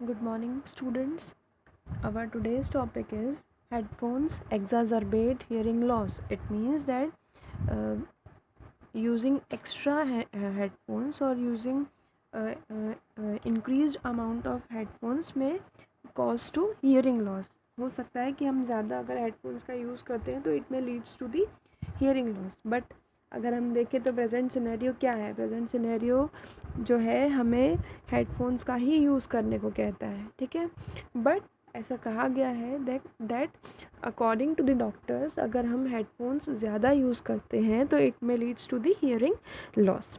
Good morning, students. Our today's topic is headphones exacerbate hearing loss. It means that uh, using extra headphones or using increased amount of headphones may cause to hearing loss. हो सकता है कि हम ज़्यादा अगर headphones का use करते हैं तो इट में leads to the hearing loss. But अगर हम देखें तो प्रेजेंट सिनेरियो क्या है. प्रेजेंट सिनेरियो जो है हमें हेडफोन्स का ही यूज़ करने को कहता है. ठीक है. बट ऐसा कहा गया है that according to the doctors अगर हम हेडफोन्स ज़्यादा यूज़ करते हैं तो इट में leads to the hearing loss.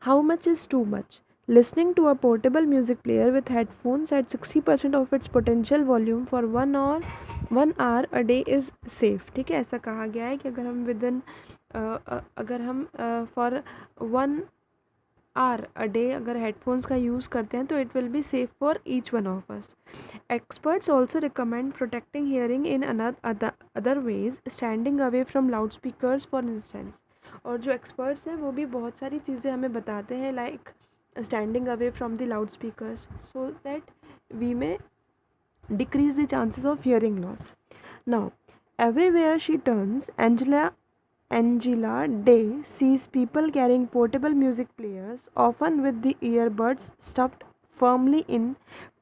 How much is too much? Listening to a portable music player with headphones at 60% of its potential volume for 1 hour a day is safe. ठीक है. ऐसा कहा गया है कि अगर हम विदिन अगर हम फॉर 1 hour a day अगर हेडफोन्स का यूज़ करते हैं तो it will be safe for each one of us. Experts also recommend protecting hearing in other ways, standing away from loudspeakers for instance. और जो एक्सपर्ट्स हैं वो भी बहुत सारी चीज़ें हमें बताते हैं like standing away from the loudspeakers so that we may decrease the chances of hearing loss. Now, everywhere she turns, Angela Day sees people carrying portable music players, often with the earbuds stuffed firmly in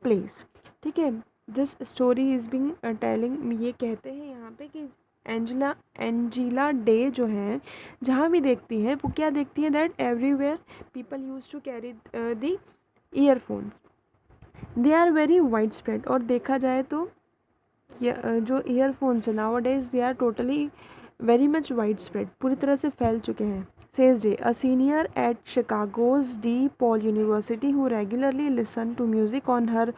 place. ठीक है. This story is being telling. ये कहते हैं यहाँ पे कि Angela day जो है जहाँ भी देखती हैं वो क्या देखती हैं that everywhere people use to carry the earphones. They are very wide spread. और देखा जाए तो जो ईयरफोन्स है nowadays they are totally very much wide spread. पूरी तरह से फैल चुके हैं. Says Day, a senior at Chicago's DePaul University who regularly listened to music on her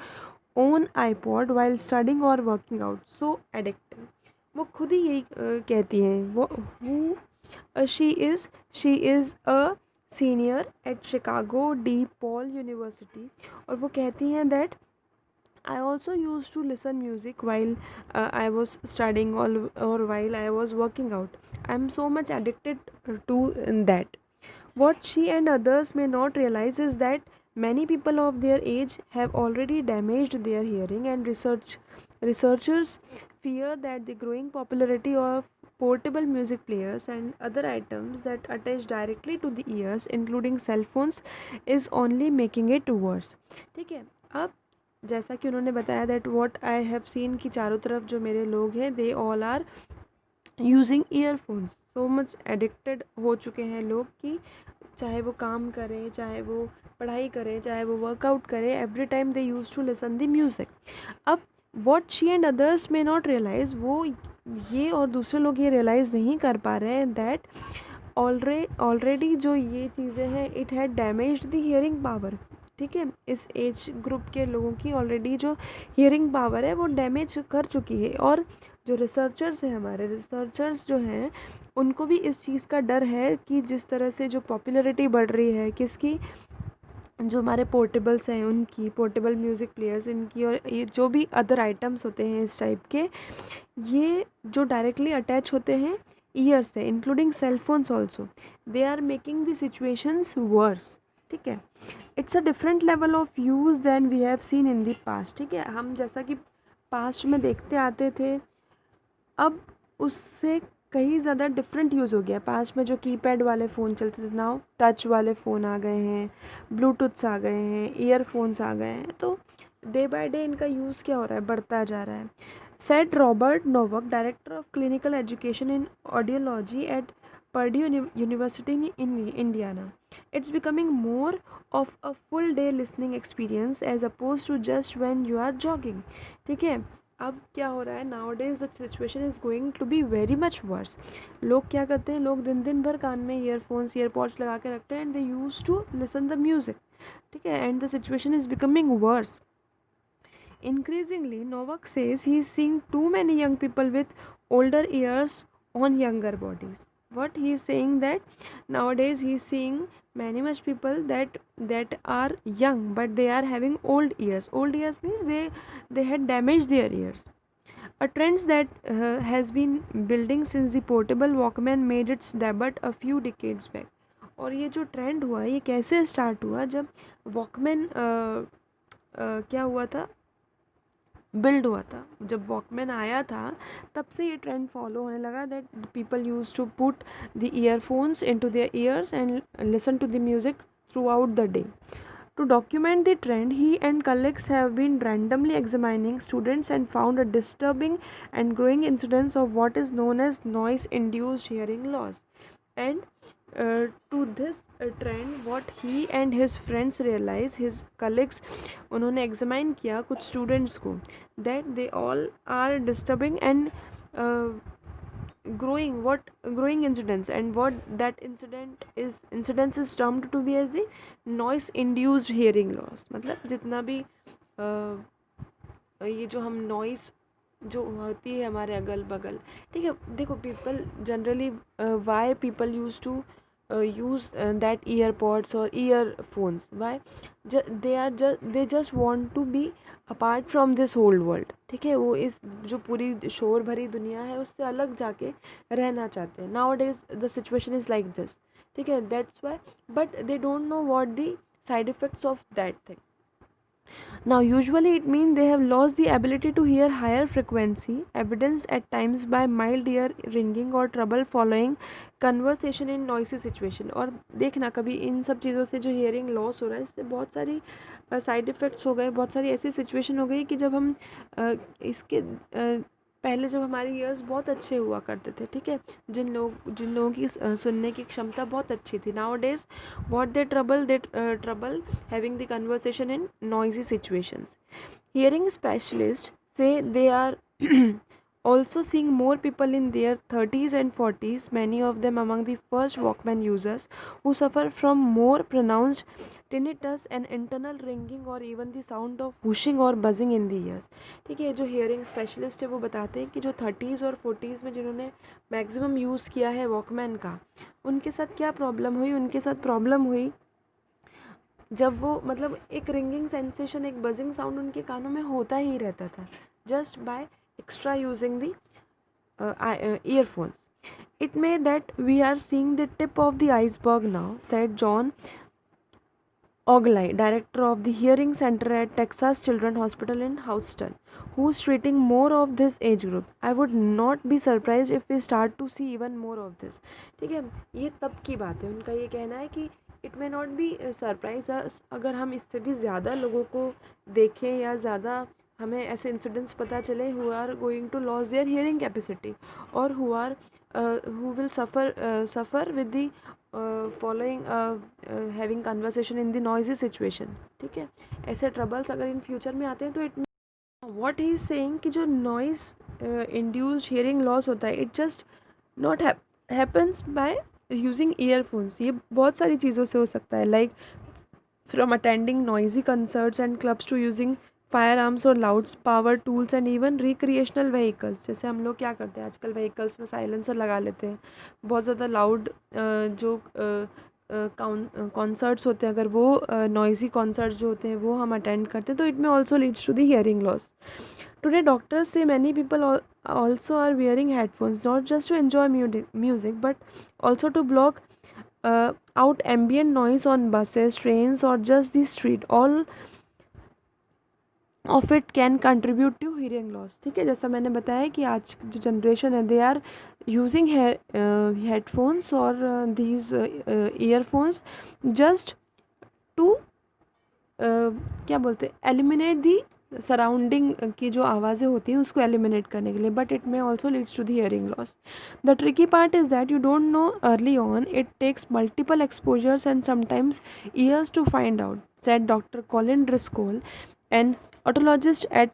own iPod while studying or working out. So addictive. वो खुद ही यही कहती हैं. वो she is a senior at Chicago DePaul university. और वो कहती हैं that I also used to listen music while I was studying or while I was working out. I'm so much addicted to that. What she and others may not realize is that many people of their age have already damaged their hearing, and researchers fear that the growing popularity of portable music players and other items that attach directly to the ears, including cell phones, is only making it worse. ठीक है. अब जैसा कि उन्होंने बताया that what I have seen कि चारों तरफ जो मेरे लोग हैं they all are using earphones. So much addicted हो चुके हैं लोग कि चाहे वो काम करें, चाहे वो पढ़ाई करें, चाहे वो वर्कआउट करें, every time they use to listen the music. अब what she and others may not realise, वो ये और दूसरे लोग ये रियलाइज़ नहीं कर पा रहे हैं दैट ऑलरेडी जो ये चीज़ें हैं it had damaged the hearing power. ठीक है. इस एज ग्रुप के लोगों की ऑलरेडी जो हियरिंग पावर है वो डैमेज कर चुकी है. और जो रिसर्चर्स हैं, हमारे रिसर्चर्स जो हैं, उनको भी इस चीज़ का डर है कि जिस तरह से जो पॉपुलैरिटी बढ़ रही है किसकी, जो हमारे पोर्टेबल्स हैं उनकी, पोर्टेबल म्यूज़िक प्लेयर्स इनकी, और ये जो भी अदर आइटम्स होते हैं इस टाइप के, ये जो डायरेक्टली अटैच होते हैं ईयर से, including cell phones also, they are making the situations worse. ठीक है. It's a different level of use than we have seen in the past. ठीक है. हम जैसा कि पास्ट में देखते आते थे, अब उससे कहीं ज़्यादा डिफरेंट यूज़ हो गया. पास्ट में जो कीपैड वाले फ़ोन चलते थे, नाउ टच वाले फ़ोन आ गए हैं, ब्लूटूथ्स आ गए हैं, ईयरफोन्स आ गए हैं. तो डे बाय डे इनका यूज़ क्या हो रहा है, बढ़ता जा रहा है. Said Robert Novak, director of clinical education in audiology at Purdue University in Indiana. It's becoming more of a full day listening experience as opposed to just when you are jogging. ठीक है. अब क्या हो रहा है, nowadays the situation is going to be very much worse. लोग क्या करते हैं, लोग दिन दिन भर कान में ईयरफोन्स ईयरपॉड्स लगा के रखते हैं and they use to listen the music. ठीक है. And the situation is becoming worse. Increasingly, Novak says he is seeing too many young people with older ears on younger bodies. What he is saying that nowadays he is seeing many much people that are young but they are having old ears. Old ears means they had damaged their ears. A trend that has been building since the portable Walkman made its debut a few decades back. और ये जो trend हुआ ये कैसे start हुआ, जब Walkman क्या हुआ था, बिल्ड हुआ था। जब वॉकमैन आया था तब से ये ट्रेंड फॉलो होने लगा that people use to put the earphones into their ears and listen to the music throughout the day. To document the trend, he and colleagues have been randomly examining students and found a disturbing and growing incidence of what is known as noise-induced hearing loss. And to this trend, what he and his friends realized, his colleagues, उन्होंने examine किया कुछ students को, that they all are disturbing and growing incidents, and what that incidence is termed to be as the noise induced hearing loss. मतलब जितना भी ये जो हम नॉइस जो होती है हमारे अगल बगल, ठीक है. देखो, people generally why people use to use that earpods or earphones, why they just want to be apart from this whole world, ठीक है. वो इस जो पूरी शोर भरी दुनिया है उससे अलग जाके रहना चाहते हैं. Now days the situation is like this, ठीक है. That's why, but they don't know what the side effects of that thing. Now, usually it means they have lost the ability to hear higher frequency, evidenced at times by mild ear ringing or trouble following conversation in noisy situation. और देखना कभी इन सब चीज़ों से जो hearing loss हो रहा है इससे बहुत सारी साइड इफ़ेक्ट्स हो गए, बहुत सारी ऐसी सिचुएशन हो गई कि जब हम इसके पहले जब हमारे ईयर्स बहुत अच्छे हुआ करते थे, ठीक है, जिन लोगों की सुनने की क्षमता बहुत अच्छी थी, now days what they trouble having the conversation in noisy situations. Hearing specialist से they are also seeing more people in their 30s and 40s, many of them among the first Walkman users, who suffer from more pronounced tinnitus and internal ringing or even the sound of whooshing or buzzing in the ears. ठीक है, जो hearing specialist है वो बताते हैं कि जो 30s और 40s में जिन्होंने मैक्सिमम यूज़ किया है वॉकमैन का, उनके साथ क्या प्रॉब्लम हुई. उनके साथ प्रॉब्लम हुई जब वो मतलब एक रिंगिंग सेंसेशन, एक बजिंग साउंड उनके कानों में होता ही रहता था just by extra using the earphones. It may that we are seeing the tip of the iceberg now, said John Ogley, director of the hearing center at Texas Children's Hospital in Houston, who's treating more of this age group. I would not be surprised if we start to see even more of this. ठीक है, ये तब की बात है. उनका ये कहना है कि it may not be surprise अगर हम इससे भी ज़्यादा लोगों को देखें या ज़्यादा हमें ऐसे इंसिडेंट्स पता चले who are going to loss their hearing capacity और who will suffer with the following having conversation in the noisy situation. ठीक है, ऐसे ट्रबल्स अगर इन फ्यूचर में आते हैं तो it what he is saying कि जो नॉइस इंड्यूस्ड हियरिंग लॉस होता है it just not happens by using earphones. ये बहुत सारी चीज़ों से हो सकता है, like from attending noisy concerts and clubs to using fire arms और louds power tools and even recreational vehicles. जैसे हम लोग क्या करते हैं आजकल, व्हीकल्स में साइलेंसर लगा लेते हैं. बहुत ज़्यादा लाउड जो कॉन्सर्ट्स होते हैं, अगर वो नॉइजी कॉन्सर्ट्स जो होते हैं वो हम अटेंड करते हैं तो इट में also leads to the hearing loss. Today, doctors say many people also are wearing headphones, not just to enjoy music, but also to block out ambient noise on buses, trains, or just the street. All of it can contribute to hearing loss. ठीक है, जैसा मैंने बताया कि आज जो generation है they are using headphones और दीज ईयरफोन्स जस्ट टू क्या बोलते हैं, एलिमिनेट दी सराउंडिंग की जो आवाज़ें होती हैं उसको एलिमिनेट करने के लिए, but it may also leads to the hearing loss. The tricky part is that you don't know early on. It takes multiple exposures and sometimes years to find out, said doctor Colin Driscoll, an otologist at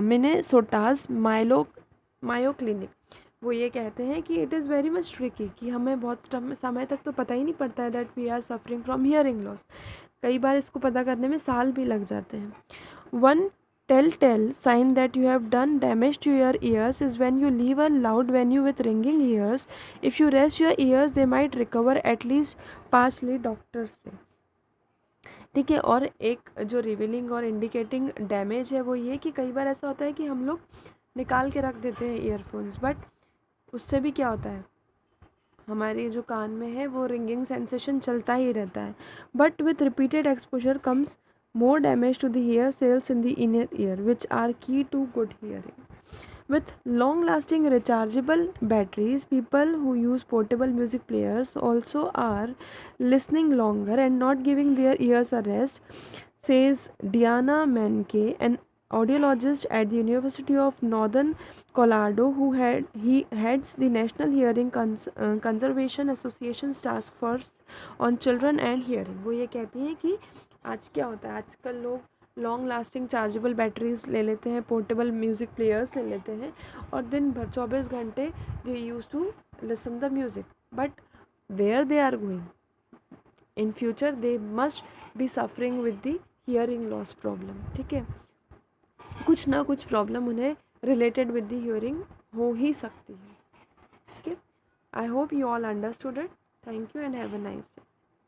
Minnesota's Mayo Clinic. वो ये कहते हैं कि it is very much tricky, कि हमें बहुत समय तक तो पता ही नहीं पड़ता है that we are suffering from hearing loss. कई बार इसको पता करने में साल भी लग जाते हैं. One telltale sign that you have done damage to your ears is when you leave a loud venue with ringing ears. If you rest your ears, they might recover at least partially, doctors से. ठीक है, और एक जो revealing और indicating damage है वो ये कि कई बार ऐसा होता है कि हम लोग निकाल के रख देते हैं ईयरफोन्स, बट उससे भी क्या होता है, हमारे जो कान में है वो रिंगिंग सेंसेशन चलता ही रहता है. But with repeated exposure comes more damage to the hair cells in the inner ear, which are key to good hearing. With long lasting rechargeable batteries, people who use portable music players also are listening longer and not giving their ears a rest, says Diana Menke, an audiologist at the University of Northern Colorado, he heads the National Hearing Conservation Association's task force on children and hearing. वो ये कहती हैं कि आज क्या होता है, आजकल लोग लॉन्ग लास्टिंग चार्जेबल बैटरीज ले लेते हैं, पोर्टेबल म्यूज़िक प्लेयर्स ले लेते हैं और दिन भर 24 घंटे they use to listen the music. But where they are going in future they must be suffering with the hearing loss problem. ठीक है, कुछ ना कुछ प्रॉब्लम उन्हें रिलेटेड विद द हियरिंग हो ही सकती है. ठीक है, I hope you all understood it. Thank you and have a nice